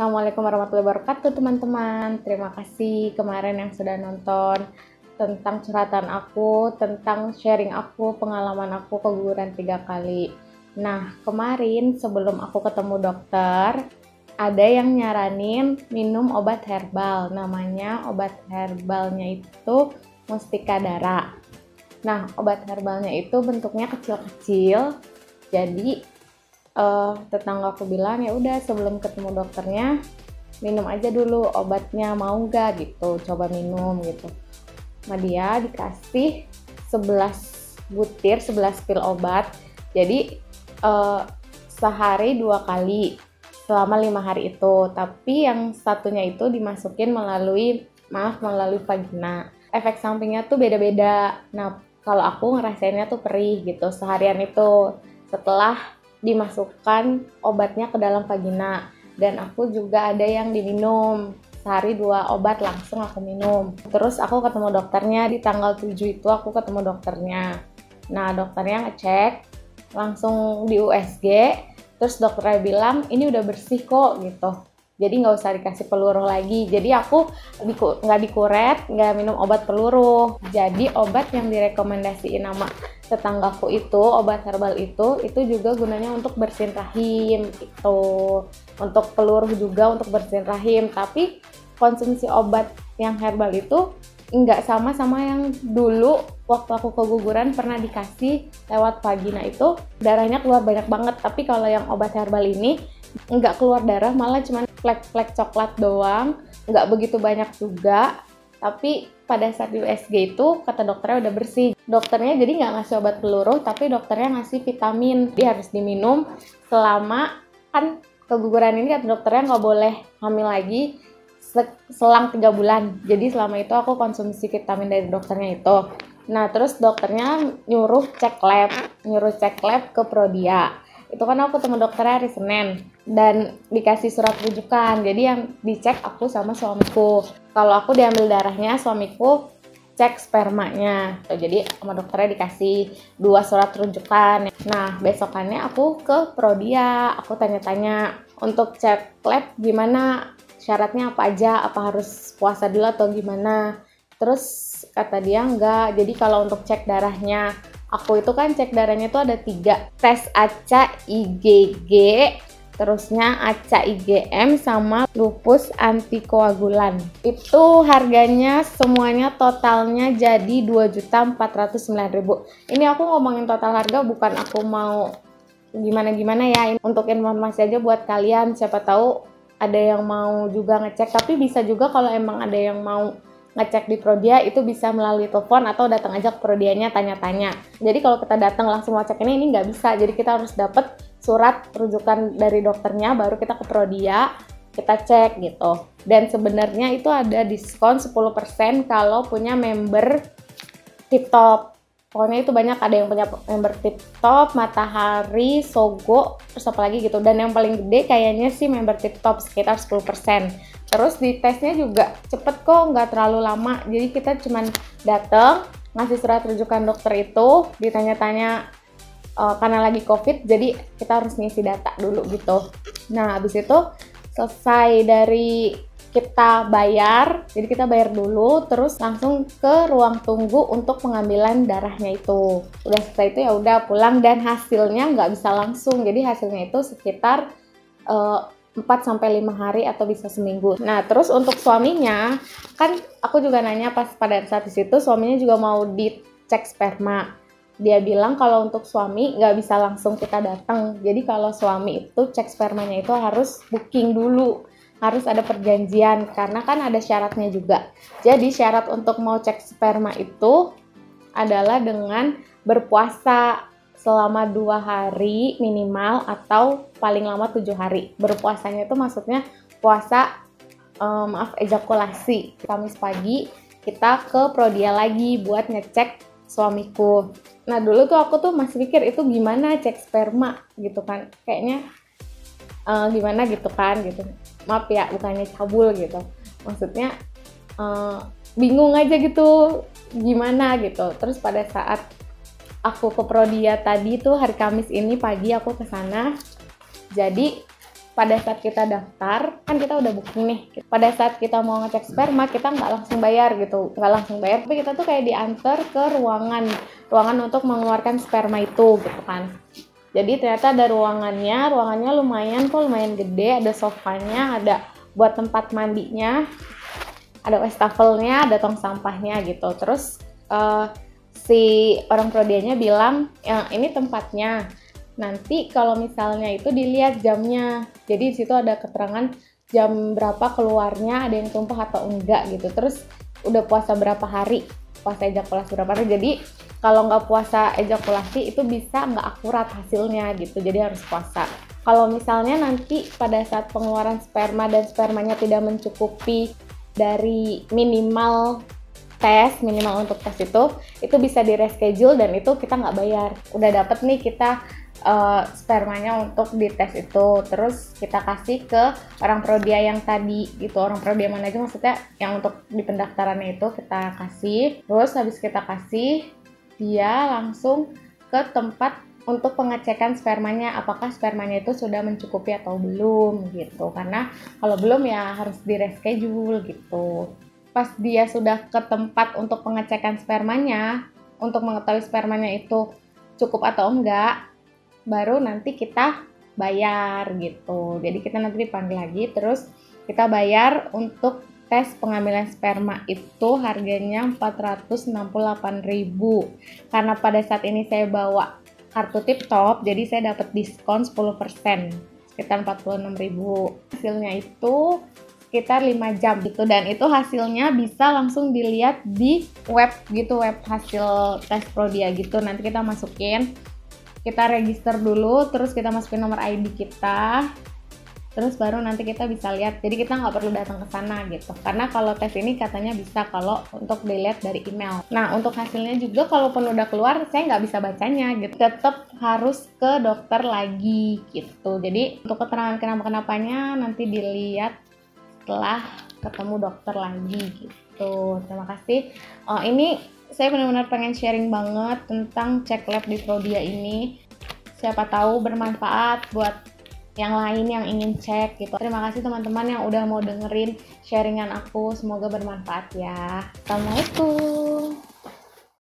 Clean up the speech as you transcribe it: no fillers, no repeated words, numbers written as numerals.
Assalamualaikum warahmatullahi wabarakatuh teman-teman. Terima kasih kemarin yang sudah nonton tentang curhatan aku, tentang sharing aku, pengalaman aku keguguran 3 kali. Nah, kemarin sebelum aku ketemu dokter, ada yang nyaranin minum obat herbal. Namanya obat herbalnya itu Mustika Dara. Nah, obat herbalnya itu bentuknya kecil-kecil. Jadi tetangga aku bilang ya udah sebelum ketemu dokternya minum aja dulu obatnya, mau nggak gitu, coba minum gitu. Nah, dia dikasih 11 butir, 11 pil obat. Jadi sehari 2 kali selama 5 hari itu. Tapi yang satunya itu dimasukin melalui vagina. Efek sampingnya tuh beda-beda. Nah, kalau aku ngerasainnya tuh perih gitu seharian itu setelah dimasukkan obatnya ke dalam vagina. Dan aku juga ada yang diminum sehari 2 obat langsung aku minum. Terus aku ketemu dokternya di tanggal 7 itu aku ketemu dokternya. Nah, dokternya ngecek langsung di USG, terus dokternya bilang ini udah bersih kok gitu, jadi nggak usah dikasih peluruh lagi. Jadi aku nggak dikuret, nggak minum obat peluruh. Jadi obat yang direkomendasiin nama tetanggaku itu, obat herbal itu juga gunanya untuk bersihin rahim itu, untuk peluruh juga untuk bersihin rahim. Tapi konsumsi obat yang herbal itu nggak sama yang dulu waktu aku keguguran pernah dikasih lewat vagina, itu darahnya keluar banyak banget. Tapi kalau yang obat herbal ini nggak keluar darah, malah cuma flek-flek coklat doang, nggak begitu banyak juga. Tapi pada saat di USG itu kata dokternya udah bersih. Dokternya jadi nggak ngasih obat peluruh, tapi dokternya ngasih vitamin. Dia harus diminum selama, kan keguguran ini kata dokternya nggak boleh hamil lagi selang 3 bulan. Jadi selama itu aku konsumsi vitamin dari dokternya itu. Nah, terus dokternya nyuruh cek lab ke Prodia. Itu kan aku ketemu dokternya hari Senin dan dikasih surat rujukan. Jadi yang dicek aku sama suamiku. Kalau aku diambil darahnya, suamiku cek spermanya. Jadi sama dokternya dikasih 2 surat rujukan. Nah, besokannya aku ke Prodia, aku tanya-tanya untuk cek lab gimana, syaratnya apa aja, apa harus puasa dulu atau gimana. Terus kata dia enggak. Jadi kalau untuk cek darahnya, aku itu kan cek darahnya itu ada 3, tes ACA IgG, terusnya ACA IgM sama lupus antikoagulan. Itu harganya semuanya totalnya jadi 2.409.000. Ini aku ngomongin total harga, bukan aku mau gimana-gimana ya. Ini untuk informasi aja buat kalian, siapa tahu ada yang mau juga ngecek. Tapi bisa juga kalau emang ada yang mau ngecek di Prodia, itu bisa melalui telepon atau datang aja ke Prodianya tanya-tanya. Jadi kalau kita datang langsung mau cek ini nggak bisa. Jadi kita harus dapat surat rujukan dari dokternya, baru kita ke Prodia, kita cek gitu. Dan sebenarnya itu ada diskon 10% kalau punya member TipTop. Pokoknya itu banyak, ada yang punya member TipTop, Matahari, Sogo, terus apa lagi gitu. Dan yang paling gede kayaknya sih member TipTop, sekitar 10%. Terus di tesnya juga cepet kok, nggak terlalu lama. Jadi kita cuman dateng, ngasih surat rujukan dokter itu, ditanya-tanya karena lagi COVID, jadi kita harus ngisi data dulu gitu. Nah, habis itu selesai dari kita bayar, jadi kita bayar dulu, terus langsung ke ruang tunggu untuk pengambilan darahnya itu. Udah selesai itu ya udah pulang, dan hasilnya nggak bisa langsung. Jadi hasilnya itu sekitar 4-5 hari atau bisa seminggu. Nah, terus untuk suaminya, kan aku juga nanya pas pada saat di situ, suaminya juga mau dicek sperma. Dia bilang kalau untuk suami nggak bisa langsung kita datang. Jadi kalau suami itu cek spermanya itu harus booking dulu, harus ada perjanjian, karena kan ada syaratnya juga. Jadi syarat untuk mau cek sperma itu adalah dengan berpuasa selama 2 hari minimal atau paling lama 7 hari. Berpuasanya itu maksudnya puasa ejakulasi. Kamis pagi kita ke Prodia lagi buat ngecek suamiku. Nah, dulu tuh aku tuh masih mikir itu gimana cek sperma gitu kan, kayaknya gimana gitu kan gitu. Maaf ya, bukannya cabul gitu, maksudnya bingung aja gitu gimana gitu. Terus pada saat aku ke Prodia tadi tuh hari Kamis ini pagi aku ke sana. Jadi pada saat kita daftar, kan kita udah booking nih. Pada saat kita mau ngecek sperma, kita nggak langsung bayar gitu, nggak langsung bayar, tapi kita tuh kayak diantar ke ruangan untuk mengeluarkan sperma itu gitu kan. Jadi ternyata ada ruangannya lumayan gede, ada sofanya, ada buat tempat mandinya, ada wastafelnya, ada tong sampahnya gitu. Terus si orang prodianya bilang, ya ini tempatnya. Nanti kalau misalnya itu dilihat jamnya, jadi di situ ada keterangan jam berapa keluarnya, ada yang tumpah atau enggak gitu. Terus udah puasa berapa hari, puasa ejakulasi berapa hari. Jadi kalau nggak puasa ejakulasi itu bisa nggak akurat hasilnya gitu, jadi harus puasa. Kalau misalnya nanti pada saat pengeluaran sperma dan spermanya tidak mencukupi dari minimal untuk tes itu bisa di reschedule dan itu kita nggak bayar. Udah dapet nih kita spermanya untuk dites itu, terus kita kasih ke orang prodia yang tadi gitu. Orang prodia mana aja, maksudnya yang untuk di pendaftarannya itu kita kasih. Terus habis kita kasih, dia langsung ke tempat untuk pengecekan spermanya, apakah spermanya itu sudah mencukupi atau belum gitu. Karena kalau belum ya harus di reschedule gitu. Pas dia sudah ke tempat untuk pengecekan spermanya, untuk mengetahui spermanya itu cukup atau enggak, baru nanti kita bayar gitu. Jadi kita nanti dipanggil lagi, terus kita bayar untuk tes pengambilan sperma itu harganya 468.000. Karena pada saat ini saya bawa kartu tip top, jadi saya dapat diskon 10%, sekitar 46.000. Hasilnya itu sekitar 5 jam gitu, dan itu hasilnya bisa langsung dilihat di web gitu, web hasil tes prodia gitu. Nanti kita masukin, kita register dulu, terus kita masukin nomor ID kita, terus baru nanti kita bisa lihat. Jadi kita nggak perlu datang ke sana gitu, karena kalau tes ini katanya bisa kalau untuk dilihat dari email. Nah untuk hasilnya juga kalaupun udah keluar saya nggak bisa bacanya gitu, tetap harus ke dokter lagi gitu. Jadi untuk keterangan kenapa-kenapanya nanti dilihat setelah ketemu dokter lagi gitu. Terima kasih. Ini saya benar-benar pengen sharing banget tentang cek lab di Prodia ini. Siapa tahu bermanfaat buat yang lain yang ingin cek gitu. Terima kasih teman-teman yang udah mau dengerin sharingan aku. Semoga bermanfaat ya. Assalamualaikum.